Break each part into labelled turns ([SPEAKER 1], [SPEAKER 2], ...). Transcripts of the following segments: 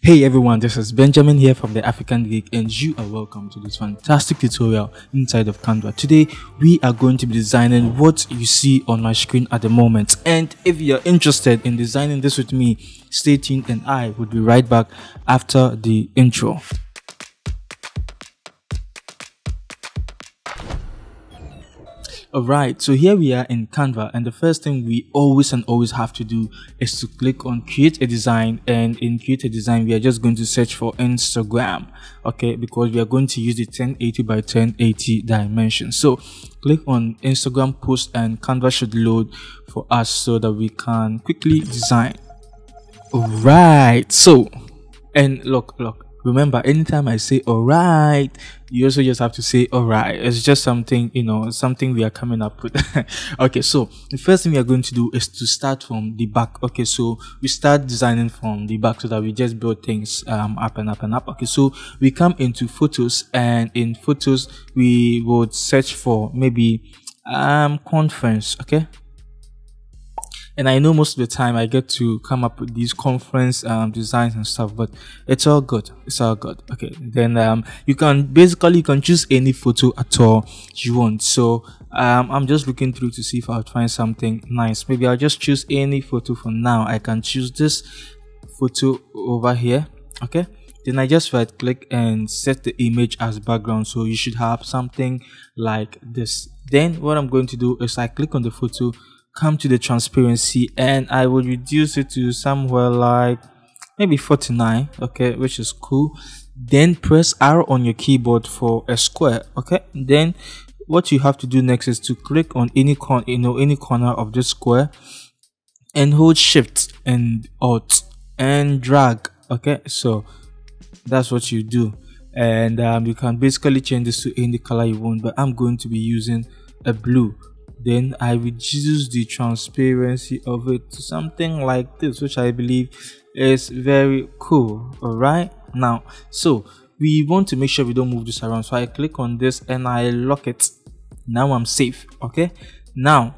[SPEAKER 1] Hey everyone, this is Benjamin here from the African Geek, and you are welcome to this fantastic tutorial inside of Canva. Today we are going to be designing what you see on my screen at the moment, and if you're interested in designing this with me, stay tuned and I will be right back after the intro. Alright, so here we are in Canva, and the first thing we always have to do is to click on create a design, and in create a design we are just going to search for Instagram, okay, because we are going to use the 1080 by 1080 dimension. So click on Instagram post and Canva should load for us so that we can quickly design. Alright, so and look, remember, anytime I say alright, you also just have to say alright. It's just something, something we are coming up with. Okay, so the first thing we are going to do is to start from the back. Okay, so we start designing from the back so that we just build things up and up and up. Okay, so we come into photos, and in photos we would search for maybe conference. Okay, and I know most of the time I get to come up with these conference designs and stuff, but it's all good. Okay, then you can choose any photo at all you want. So I'm just looking through to see if I'll find something nice. Maybe I'll just choose any photo for now. I can choose this photo over here. Okay, then I just right click and set the image as background, so you should have something like this. Then what I'm going to do is I click on the photo, come to the transparency, and I will reduce it to somewhere like maybe 49. Okay, which is cool. Then press R on your keyboard for a square. Okay, then what you have to do next is to click on any corner of this square and hold shift and alt and drag. Okay, so that's what you do, and you can basically change this to any color you want, but I'm going to be using a blue. Then I reduce the transparency of it to something like this, which I believe is very cool. Alright, now so we want to make sure we don't move this around, so I click on this and I lock it. Now I'm safe. Okay, now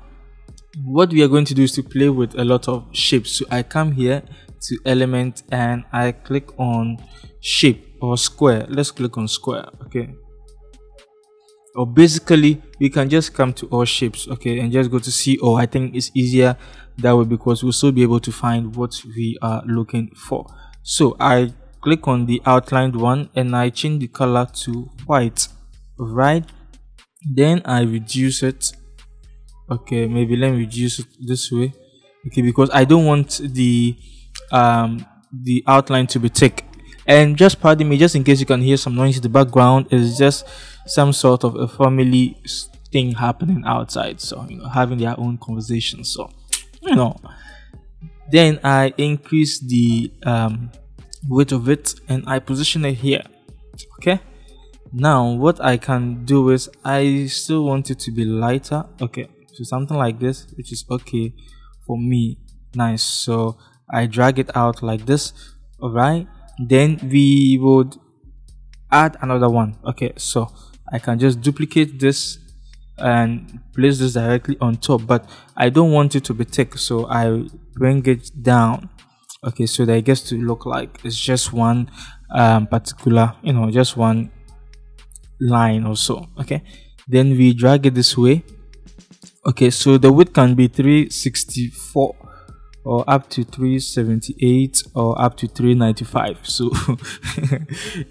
[SPEAKER 1] what we are going to do is to play with a lot of shapes. So I come here to element and I click on shape or square. Let's click on square. Okay, or basically we can just come to all shapes, okay, and just go to see. Or I think it's easier that way because we'll still be able to find what we are looking for. So I click on the outlined one and I change the color to white. Right, then I reduce it. Okay, maybe let me reduce it this way. Okay, because I don't want the outline to be thick. And just pardon me, just in case you can hear some noise in the background, it's just some sort of a family thing happening outside, so having their own conversation. So then I increase the width of it and I position it here. Okay, now what I can do is I still want it to be lighter. Okay, so something like this, which is okay for me. Nice, so I drag it out like this. All right, then we would add another one. Okay, so I can just duplicate this and place this directly on top, but I don't want it to be thick, so I bring it down. Okay, so that it gets to look like it's just one particular, just one line or so. Okay, then we drag it this way. Okay, so the width can be 364 or up to 378 or up to 395. So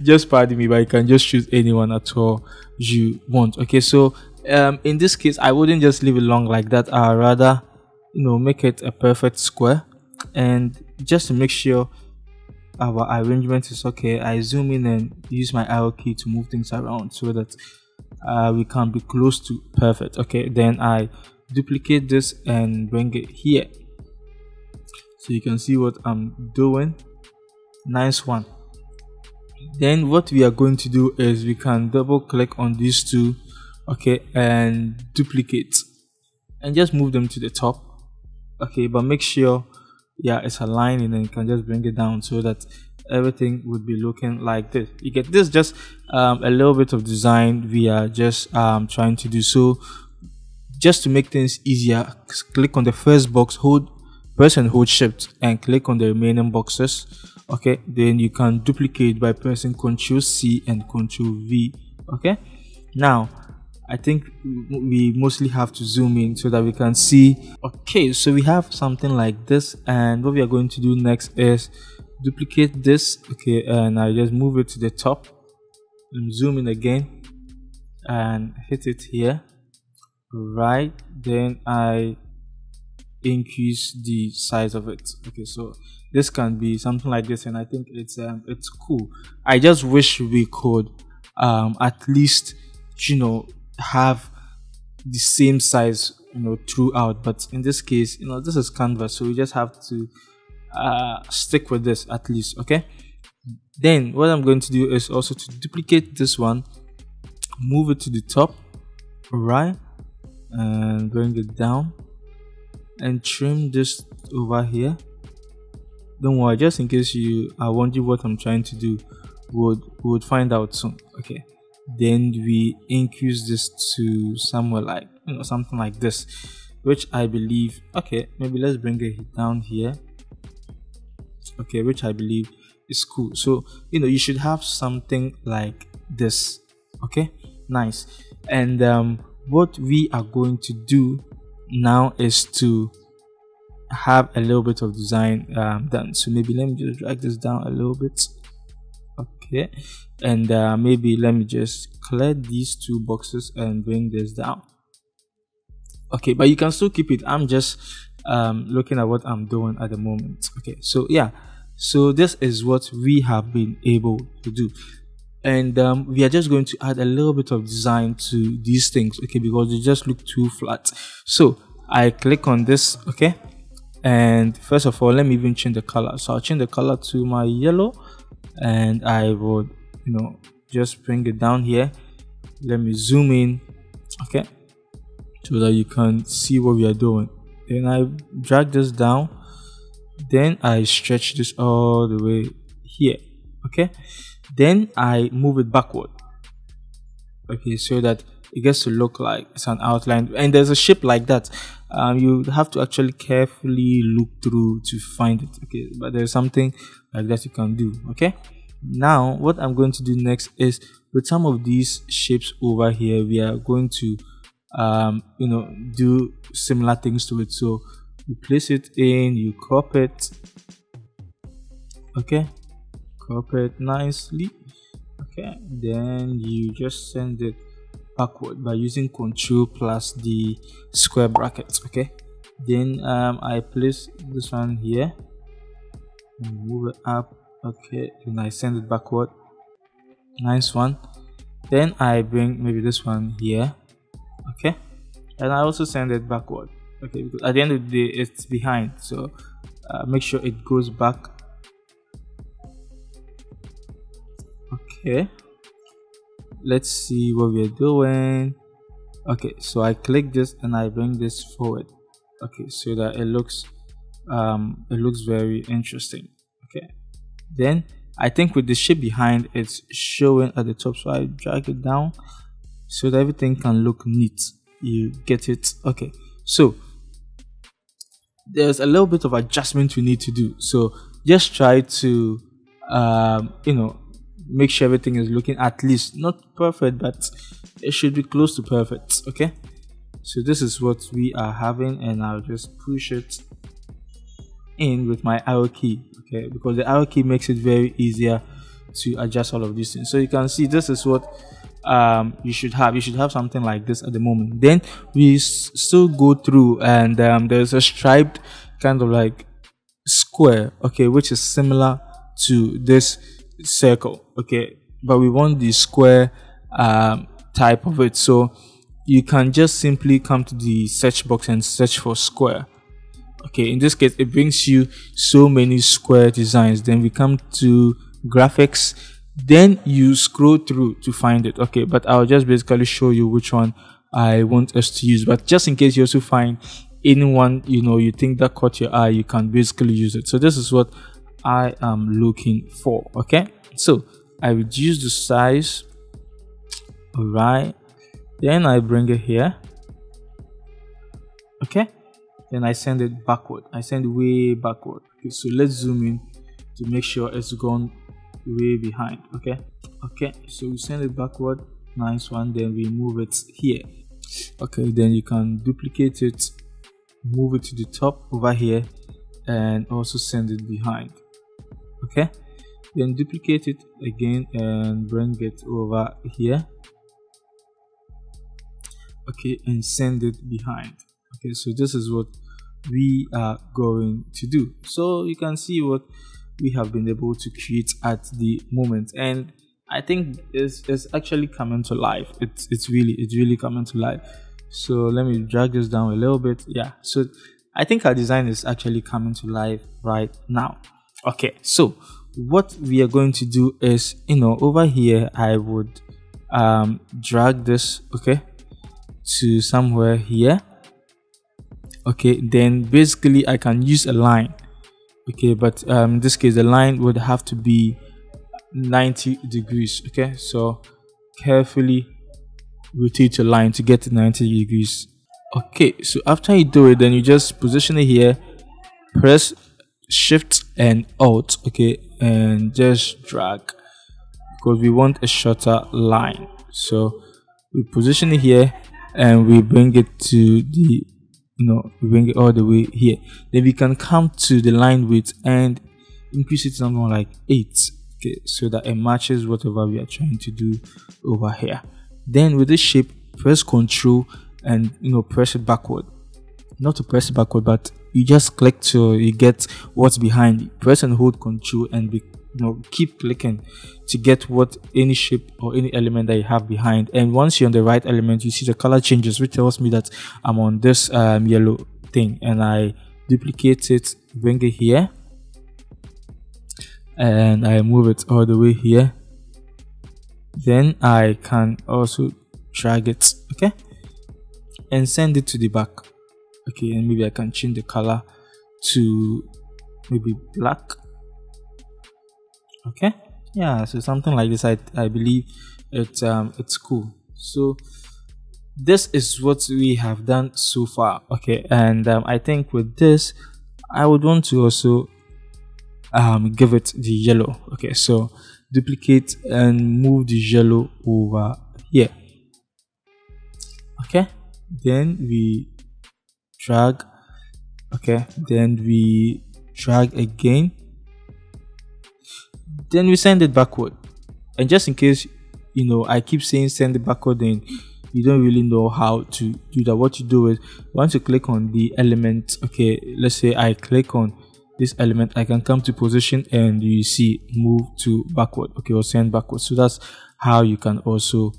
[SPEAKER 1] just pardon me, but you can just choose anyone at all you want. Okay, so in this case I wouldn't just leave it long like that. I rather make it a perfect square, and just to make sure our arrangement is okay, I zoom in and use my arrow key to move things around so that we can be close to perfect. Okay, then I duplicate this and bring it here so you can see what I'm doing. Nice one. Then what we are going to do is we can double click on these two, okay, and duplicate and just move them to the top. Okay, but make sure it's aligned, and then you can just bring it down so that everything would be looking like this. You get this, just a little bit of design we are just trying to do. So just to make things easier, click on the first box, press and hold shift and click on the remaining boxes. Okay, then you can duplicate by pressing Ctrl C and Ctrl V. Okay, now I think we mostly have to zoom in so that we can see. Okay, so we have something like this, and what we are going to do next is duplicate this. Okay, and I just move it to the top and zoom in again and hit it here. Right, then I increase the size of it. Okay, so this can be something like this, and I think it's cool. I just wish we could at least, you know, have the same size, you know, throughout, but in this case, you know, this is Canva, so we just have to stick with this at least. Okay, then what I'm going to do is also to duplicate this one, move it to the top, right, and bring it down and trim this over here. Don't worry, just in case you are wondering what I'm trying to do, would find out soon. Okay, then we increase this to somewhere like, you know, something like this, which I believe, okay, maybe let's bring it down here. Okay, which I believe is cool. So, you know, you should have something like this. Okay, nice. And what we are going to do now is to have a little bit of design done. So maybe let me just drag this down a little bit. Okay, and maybe let me just clear these two boxes and bring this down. Okay, but you can still keep it. I'm just looking at what I'm doing at the moment. Okay, so yeah, so this is what we have been able to do, and we are just going to add a little bit of design to these things. Okay, because they just look too flat. So I click on this. Okay, and first of all, let me even change the color. So I'll change the color to my yellow, and I would, you know, just bring it down here. Let me zoom in. Okay, so that you can see what we are doing. Then I drag this down, then I stretch this all the way here. Okay, then I move it backward. Okay, so that it gets to look like it's an outline, and there's a shape like that. You have to actually carefully look through to find it. Okay, but there's something like that you can do. Okay, now what I'm going to do next is, with some of these shapes over here, we are going to you know, do similar things to it. So you place it in, you crop it. Okay, crop it nicely. Okay, then you just send it backward by using Control plus the square brackets. Okay, then I place this one here and move it up. Okay, and I send it backward. Nice one. Then I bring maybe this one here. Okay, and I also send it backward. Okay, because at the end of the day it's behind, so make sure it goes back. Okay, let's see what we're doing. Okay, so I click this and I bring this forward. Okay, so that it looks very interesting. Okay, then I think with the shape behind, it's showing at the top, so I drag it down so that everything can look neat. You get it? Okay, so there's a little bit of adjustment we need to do, so just try to you know, make sure everything is looking at least not perfect, but it should be close to perfect. Okay, so this is what we are having, and I'll just push it in with my arrow key. Okay, because the arrow key makes it very easier to adjust all of these things. So you can see this is what you should have something like this at the moment. Then we still go through, and there's a striped kind of like square, okay, which is similar to this circle. Okay, but we want the square type of it, so you can just simply come to the search box and search for square. Okay, in this case it brings you so many square designs. Then we come to graphics, then you scroll through to find it. Okay, but I'll just basically show you which one I want us to use, but just in case you also find anyone, you know, you think that caught your eye, you can basically use it. So this is what I am looking for. Okay, so I reduce the size. All right, then I bring it here. Okay, then I send it backward. I send it way backward. Okay, so let's zoom in to make sure it's gone way behind. Okay, so we send it backward. Nice one. Then we move it here. Okay, then you can duplicate it, move it to the top over here, and also send it behind. Okay, then duplicate it again and bring it over here. Okay, and send it behind. Okay, so this is what we are going to do. So you can see what we have been able to create at the moment, and I think it's actually coming to life. It's really coming to life. So let me drag this down a little bit. Yeah, so I think our design is actually coming to life right now. Okay, so what we are going to do is, over here I would drag this, okay, to somewhere here. Okay, then basically I can use a line. Okay, but in this case the line would have to be 90 degrees. Okay, so carefully rotate your line to get to 90 degrees. Okay, so after you do it, then you just position it here, press Shift and Alt, okay, and just drag, because we want a shorter line. So we position it here and we bring it to the, we bring it all the way here. Then we can come to the line width and increase it to something like 8, okay, so that it matches whatever we are trying to do over here. Then with this shape, press Ctrl and press it backward. Not to press it backward, but you just click till you get what's behind it. Press and hold Ctrl and keep clicking to get what any shape or any element that you have behind. And once you're on the right element, you see the color changes, which tells me that I'm on this yellow thing. And I duplicate it, bring it here, and I move it all the way here. Then I can also drag it, okay, and send it to the back. Okay, and maybe I can change the color to maybe black. Okay, yeah, so something like this. I believe it's cool. So this is what we have done so far. Okay, and I think with this I would want to also give it the yellow. Okay, so duplicate and move the yellow over here. Okay, then we drag. Okay, then we drag again, then we send it backward. And just in case I keep saying send it backward, then you don't really know how to do that. What you do is, once you click on the element, okay, let's say I click on this element, I can come to position and you see move to backward, okay, or send backward. So that's how you can also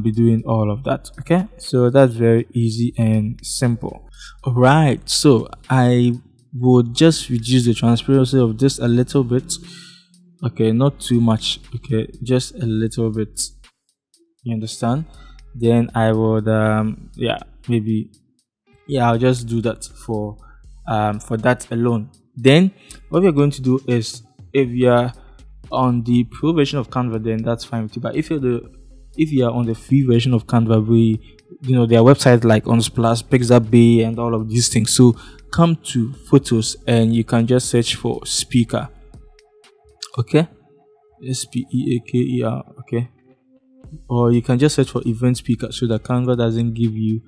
[SPEAKER 1] be doing all of that. Okay, so that's very easy and simple. All right, so I would just reduce the transparency of this a little bit. Okay, not too much, okay, just a little bit, you understand? Then I would I'll just do that for that alone. Then what we're going to do is, if you're on the pro version of Canva, then that's fine with you. But if you're on the free version of Canva, there are websites like Unsplash, Pixabay, and all of these things. So come to photos and you can just search for speaker. Okay, SPEAKER. Okay, or you can just search for event speaker, so that Canva doesn't give you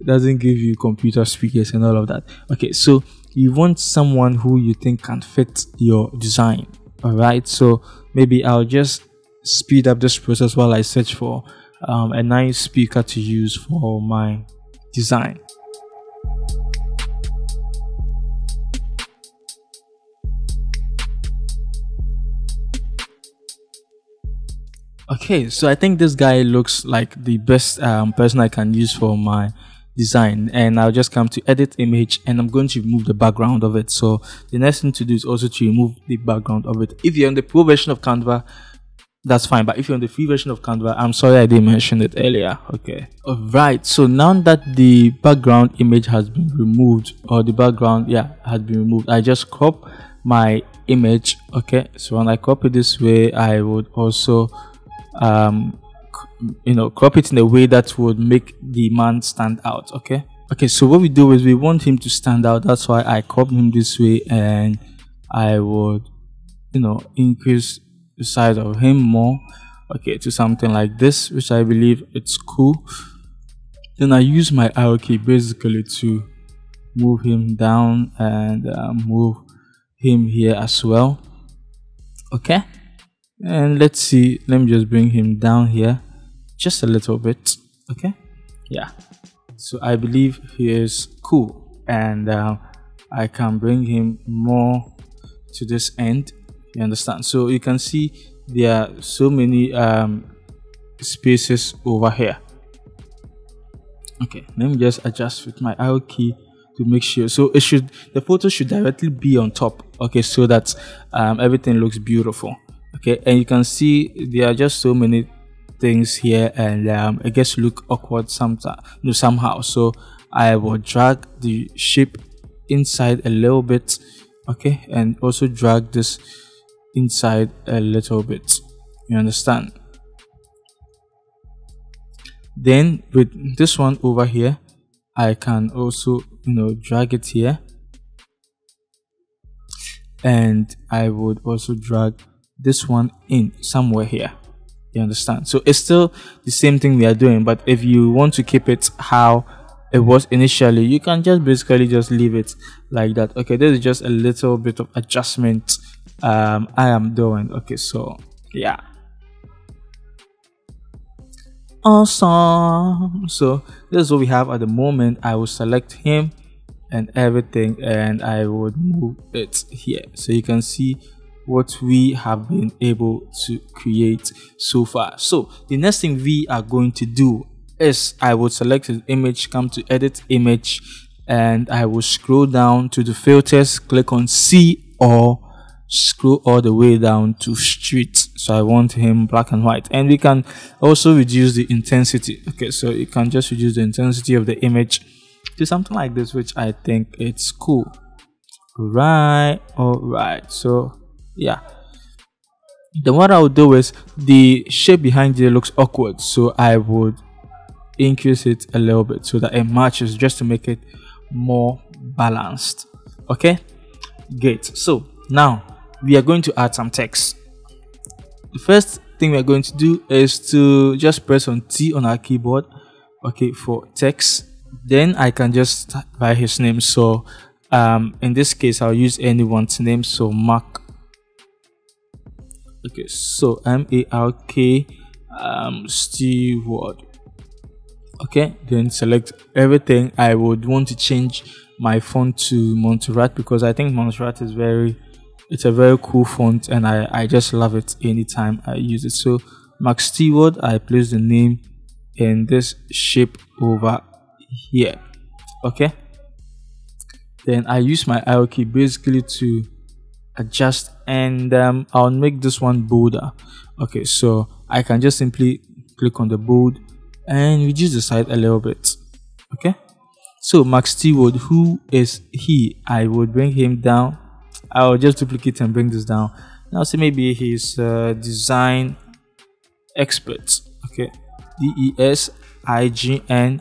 [SPEAKER 1] doesn't give you computer speakers and all of that. Okay, so you want someone who you think can fit your design. All right, so maybe I'll just speed up this process while I search for a nice speaker to use for my design. Okay, so I think this guy looks like the best person I can use for my design, and I'll just come to edit image and I'm going to remove the background of it. So the next thing to do is also to remove the background of it. If you're on the pro version of Canva, that's fine, but if you're on the free version of Canva, I'm sorry I didn't mention it earlier. Okay, all right, so now that the background image has been removed, or the background has been removed, I just crop my image. Okay, so when I crop it this way, I would also crop it in a way that would make the man stand out. Okay, Okay, so what we do is we want him to stand out. That's why I cropped him this way, and I would, increase the size of him more, okay, to something like this, which I believe it's cool. Then I use my arrow key basically to move him down and move him here as well. Okay, and let's see, let me just bring him down here just a little bit. Okay, yeah, so I believe he is cool, and I can bring him more to this end, you understand? So you can see there are so many spaces over here. Okay, let me just adjust with my arrow key to make sure. So the photo should directly be on top, okay, so that everything looks beautiful. Okay, and you can see there are just so many things here, and it gets to look awkward somehow. So I will drag the shape inside a little bit, okay, and also drag this inside a little bit, you understand? Then with this one over here, I can also drag it here, and I would also drag this one in somewhere here, you understand? So it's still the same thing we are doing, but if you want to keep it how it was initially, you can just basically just leave it like that. Okay, this is just a little bit of adjustment I am doing. Okay, so yeah, awesome. So this is what we have at the moment. I will select him and everything, and I would move it here, so you can see what we have been able to create so far. So the next thing we are going to do is I will select an image, come to edit image, and I will scroll down to the filters, click on C, or scroll all the way down to street. So I want him black and white, and we can also reduce the intensity. Okay, so you can just reduce the intensity of the image to something like this, which I think it's cool. All right, so yeah, then what I would do is the shape behind it looks awkward, so I would increase it a little bit so that it matches, just to make it more balanced. Okay, great. So now we are going to add some text. The first thing we are going to do is to just press on T on our keyboard, okay, for text. Then I can just write his name. So in this case I'll use anyone's name, so Mark. Okay, so M-A-R-K Stewart. Okay, then select everything. I would want to change my font to Montserrat, because I think Montserrat is it's a very cool font, and I just love it anytime I use it. So Mark Stewart, I place the name in this shape over here. Okay, then I use my arrow key basically to adjust, and I'll make this one bolder. Okay, so I can just simply click on the bold and reduce the size a little bit. Okay, so Mark Stewart, who is he? I would bring him down. I'll just duplicate and bring this down. Now say maybe he's a design expert. Okay, DESIGN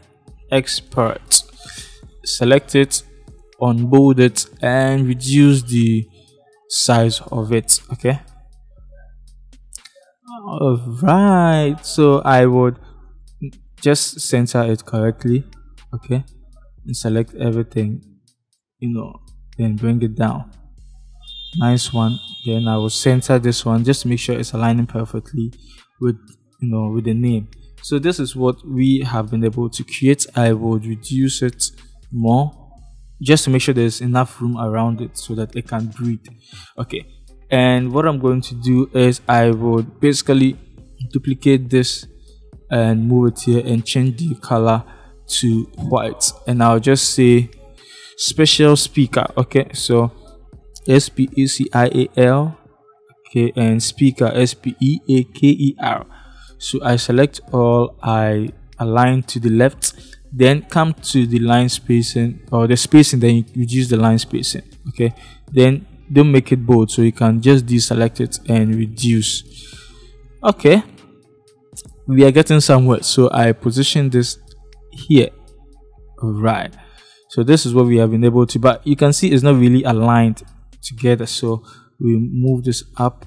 [SPEAKER 1] expert. Select it, unbold it, and reduce the size of it. Okay, all right, so I would just center it correctly. Okay, and select everything, then bring it down. Nice one. Then I will center this one just to make sure it's aligning perfectly with with the name. So this is what we have been able to create. I would reduce it more just to make sure there's enough room around it so that it can breathe. Okay, and what I'm going to do is I would basically duplicate this and move it here and change the color to white, and I'll just say special speaker. Okay, so SPECIAL, okay, and speaker SPEAKER. So I select all, I align to the left, then come to the line spacing or the spacing, then you reduce the line spacing. Okay, then don't make it bold, so you can just deselect it and reduce. Okay, we are getting somewhere, so I position this here. All right, so this is what we have been able to, but you can see it's not really aligned together, so we move this up.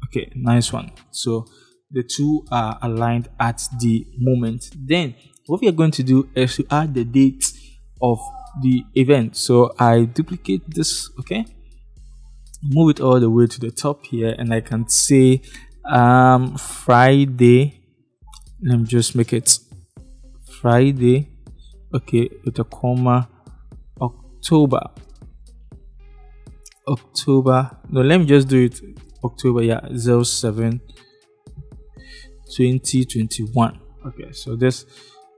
[SPEAKER 1] Okay, nice one. So the two are aligned at the moment. Then what we are going to do is to add the date of the event. So I duplicate this, okay, move it all the way to the top here, and I can say Friday. Let me just make it Friday, okay, with a comma, October. No, let me just do it October, yeah, 07 2021. Okay, so this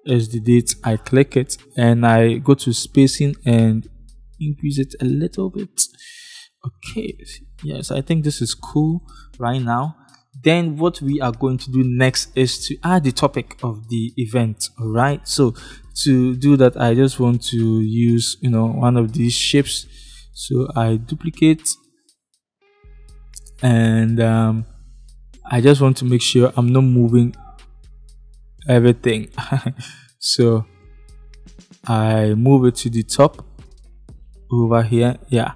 [SPEAKER 1] is the date. I click it and I go to spacing and increase it a little bit. Okay, yes, I think this is cool right now. Then what we are going to do next is to add the topic of the event. All right, so to do that, I just want to use one of these shapes. So I duplicate, and I just want to make sure I'm not moving everything. So I move it to the top over here, yeah,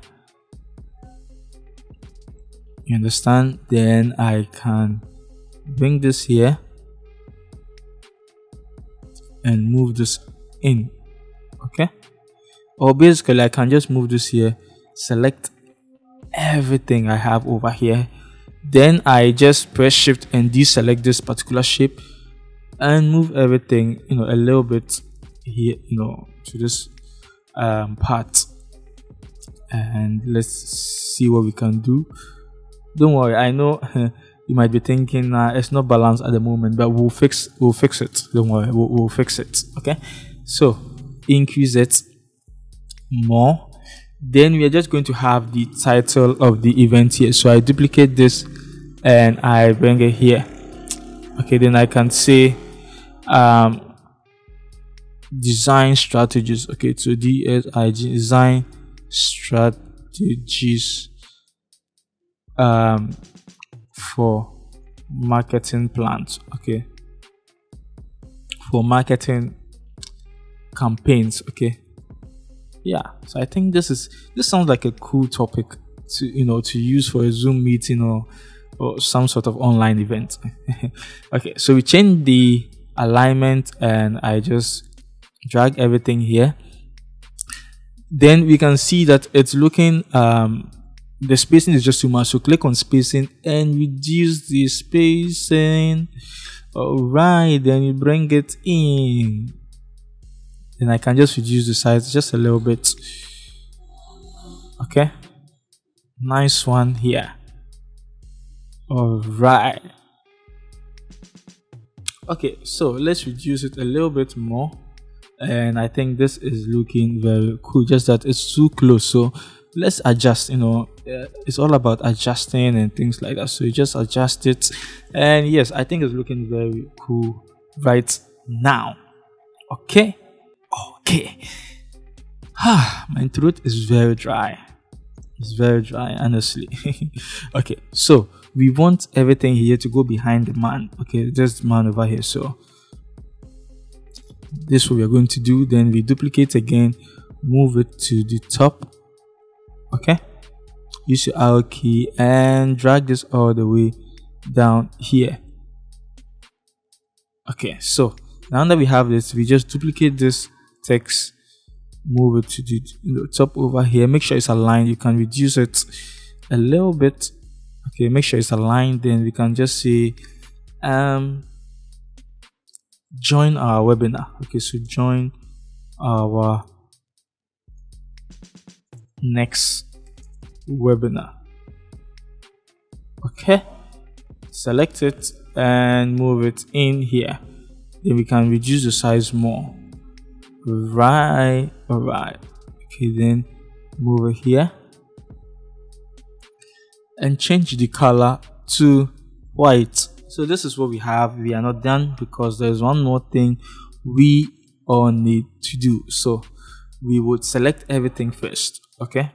[SPEAKER 1] you understand. Then I can bring this here and move this in, okay, or basically I can just move this here, select everything I have over here, then I just press shift and deselect this particular shape and move everything a little bit here to this part, and let's see what we can do. Don't worry, I know you might be thinking it's not balanced at the moment, but we'll fix it. Don't worry, we'll fix it. Okay, so increase it more. Then we are just going to have the title of the event here. So I duplicate this and I bring it here. Okay, then I can say design strategies. Okay, so DSIG, design strategies for marketing plans. Okay, for marketing campaigns. Okay, yeah, so I think this sounds like a cool topic to to use for a Zoom meeting or some sort of online event. Okay, so we change the alignment and I just drag everything here. Then we can see that it's looking the spacing is just too much, so click on spacing and reduce the spacing. All right, then you bring it in, then I can just reduce the size just a little bit. Okay, nice one here. All right, okay, so let's reduce it a little bit more, and I think this is looking very cool, just that it's too close, so let's adjust. It's all about adjusting and things like that, so you just adjust it, and yes, I think it's looking very cool right now. Okay, my throat is very dry. It's very dry, honestly. Okay, so we want everything here to go behind the man. Okay, this man over here, so this is what we are going to do. Then we duplicate again, move it to the top. Okay, use your arrow key and drag this all the way down here. Okay, so now that we have this, we just duplicate this text, move it to the top over here. Make sure it's aligned. You can reduce it a little bit. Okay, make sure it's aligned. Then we can just say join our webinar. Okay, so join our next webinar. Okay, select it and move it in here. Then we can reduce the size more. Right, all right. Okay, then move it here and change the color to white. So this is what we have. We are not done because there's one more thing we all need to do. So we would select everything first, okay,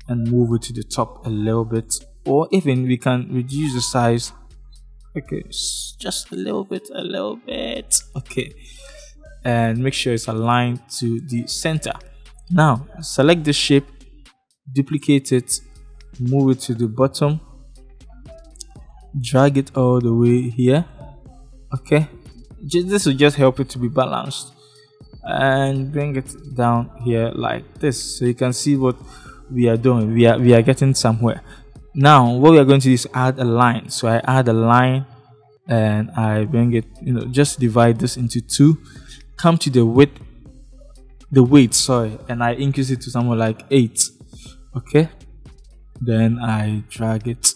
[SPEAKER 1] and move it to the top a little bit, or even we can reduce the size. Okay, just a little bit. Okay, and make sure it's aligned to the center. Now select the shape, duplicate it, move it to the bottom, drag it all the way here. Okay, this will just help it to be balanced, and bring it down here like this, so you can see what we are doing. We are getting somewhere. Now what we are going to do is add a line. So I add a line and I bring it, just divide this into two, come to the weight, and I increase it to somewhere like 8. Okay, then I drag it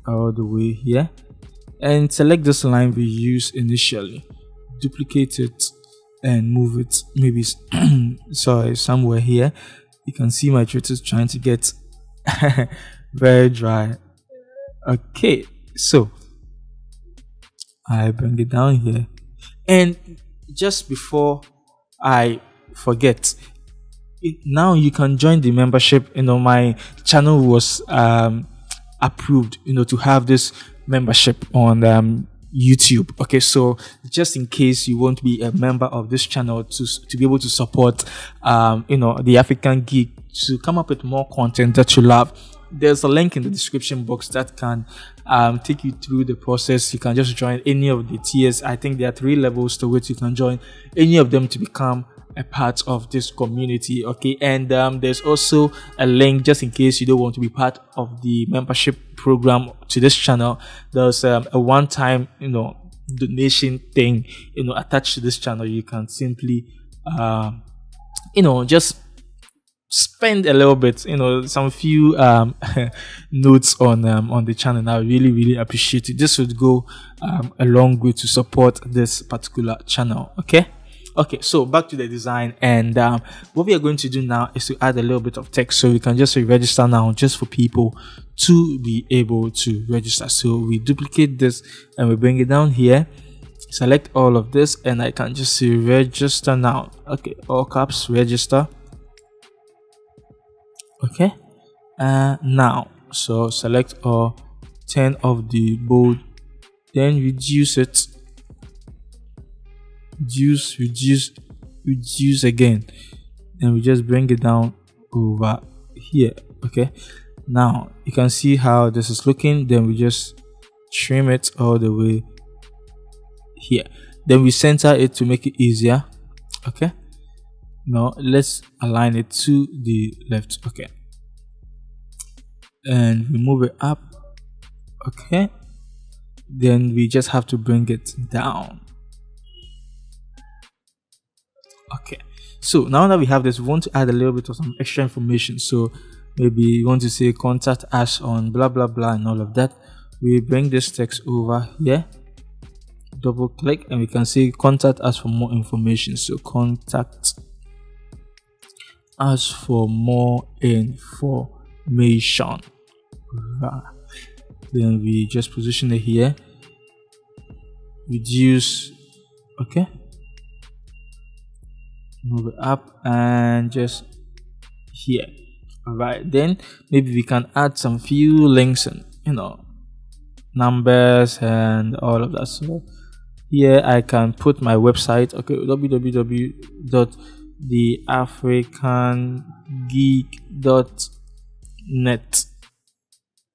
[SPEAKER 1] all the way here and select this line we used initially, duplicate it and move it maybe sorry, somewhere here. You can see my Twitter is trying to get very dry. Okay, so I bring it down here, and just before I forget, now you can join the membership. My channel was approved to have this membership on YouTube. Okay, so just in case you want to be a member of this channel to be able to support the African Geek, to come up with more content that you love, there's a link in the description box that can take you through the process. You can just join any of the tiers. I think there are 3 levels to which you can join any of them to become a part of this community. Okay, and there's also a link just in case you don't want to be part of the membership program to this channel. There's a one-time donation thing attached to this channel. You can simply just spend a little bit, some few notes on the channel. I really appreciate it. This would go a long way to support this particular channel. Okay, so back to the design, and what we are going to do now is to add a little bit of text, so we can just register now, just for people to be able to register. So we duplicate this and we bring it down here, select all of this, and I can just say register now. Okay, all caps, register. Okay, now so select all, turn off the bold, then reduce it, reduce again, then we just bring it down over here. Okay, now you can see how this is looking. Then we just trim it all the way here, then we center it to make it easier. Okay, now let's align it to the left. Okay, and we move it up. Okay, then we just have to bring it down. Okay, so now that we have this, we want to add a little bit of some extra information. So maybe you want to say contact us on blah blah blah and all of that. We bring this text over here, double click, and we can say contact us for more information. So contact us for more information. Then we just position it here, reduce. Okay, move it up and just here. All right, then maybe we can add some few links and numbers and all of that. So here I can put my website. Okay, www.theafricangeek.net.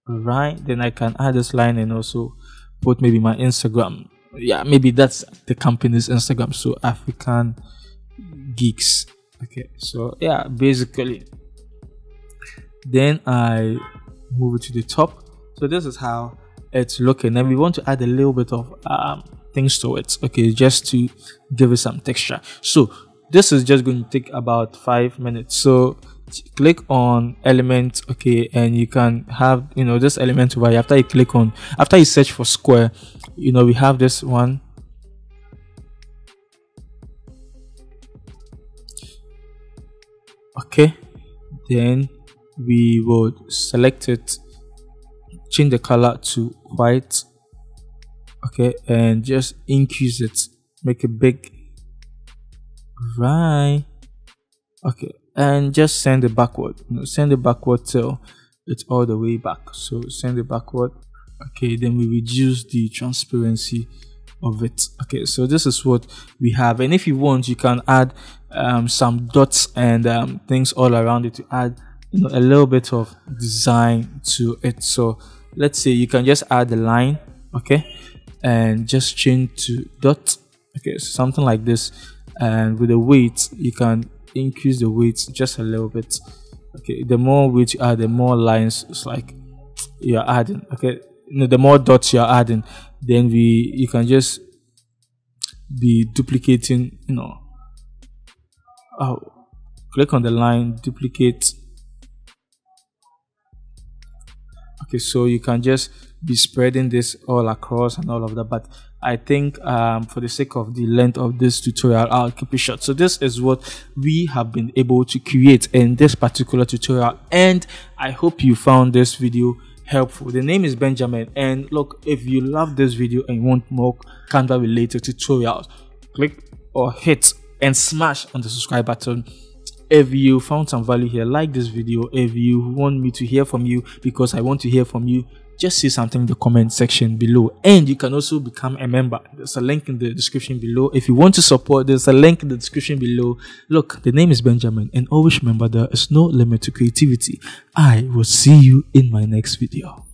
[SPEAKER 1] all right, then I can add this line and also put maybe my Instagram. Yeah, maybe that's the company's Instagram, so African Geeks. Okay, so yeah, basically then I move it to the top. So this is how it's looking, and we want to add a little bit of things to it. Okay, just to give it some texture. So this is just going to take about 5 minutes. So click on element. Okay, and you can have this element over here. After you search for square, we have this one. Okay, then we would select it, change the color to white. Okay, and just increase it, make it big, right? Okay, and just send it backward. Send it backward till it's all the way back. So send it backward. Okay, then we reduce the transparency of it. Okay, so this is what we have, and if you want, you can add some dots and things all around it to add, you know, a little bit of design to it. So let's say you can just add the line, okay, and just change to dot. Okay, so something like this, and with the weight you can increase the weight just a little bit. Okay, the more weight you add, the more lines it's like you're adding. Okay, you know, the more dots you're adding, then you can just be duplicating, you know. Click on the line, duplicate. Okay, so you can just be spreading this all across and all of that, but I think for the sake of the length of this tutorial, I'll keep it short. So this is what we have been able to create in this particular tutorial, and I hope you found this video helpful. The name is Benjamin, and look, if you love this video and you want more Canva related tutorials, click or hit and smash on the subscribe button. If you found some value here, like this video. If you want me to hear from you, because I want to hear from you, just say something in the comment section below. And you can also become a member. There's a link in the description below. If you want to support, there's a link in the description below. Look, the name is Benjamin, and always remember there is no limit to creativity. I will see you in my next video.